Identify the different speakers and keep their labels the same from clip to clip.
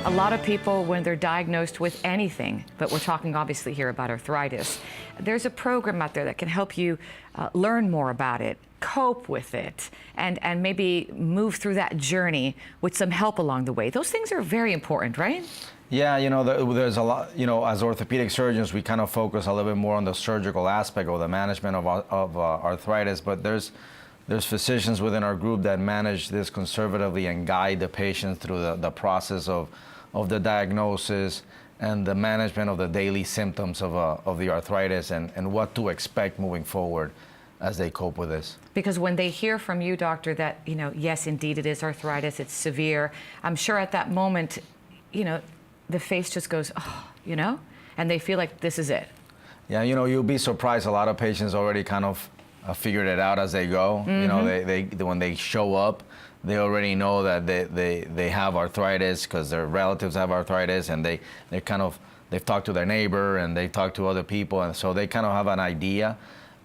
Speaker 1: A lot of people, when they're diagnosed with anything, but we're talking obviously here about arthritis, there's a program out there that can help you learn more about it, cope with it, and maybe move through that journey with some help along the way. Those things are very important, right?
Speaker 2: Yeah, there's a lot, as orthopedic surgeons, we kind of focus a little bit more on the surgical aspect of the management of arthritis, but there's physicians within our group that manage this conservatively and guide the patients through the process of the diagnosis and the management of the daily symptoms of the arthritis and what to expect moving forward as they cope with this.
Speaker 1: Because when they hear from you, doctor, that, yes, indeed it is arthritis, it's severe, I'm sure at that moment, the face just goes, oh, and they feel like this is it.
Speaker 2: Yeah, you'll be surprised. A lot of patients already kind of figured it out as they go.
Speaker 1: Mm-hmm.
Speaker 2: They when they show up, they already know that they have arthritis because their relatives have arthritis, and they've talked to their neighbor and they talk to other people, and so they kind of have an idea.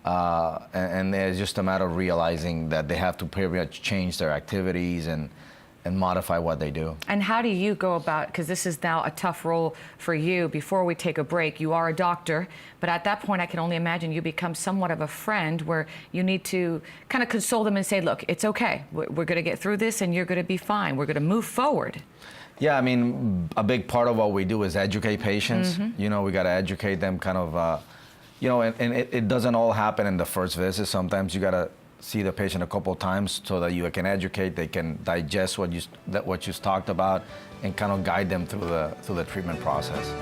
Speaker 2: And it's just a matter of realizing that they have to pretty much change their activities and modify what they do.
Speaker 1: And how do you go about, because this is now a tough role for you, before we take a break, you are a doctor, but at that point I can only imagine you become somewhat of a friend where you need to kind of console them and say, look, it's okay, we're going to get through this and you're going to be fine, we're going to move forward.
Speaker 2: Yeah, I mean, a big part of what we do is educate patients.
Speaker 1: Mm-hmm.
Speaker 2: We got to educate them kind of, and it doesn't all happen in the first visit. Sometimes you got to see the patient a couple of times so that you can educate, they can digest what you talked about, and kind of guide them through the treatment process.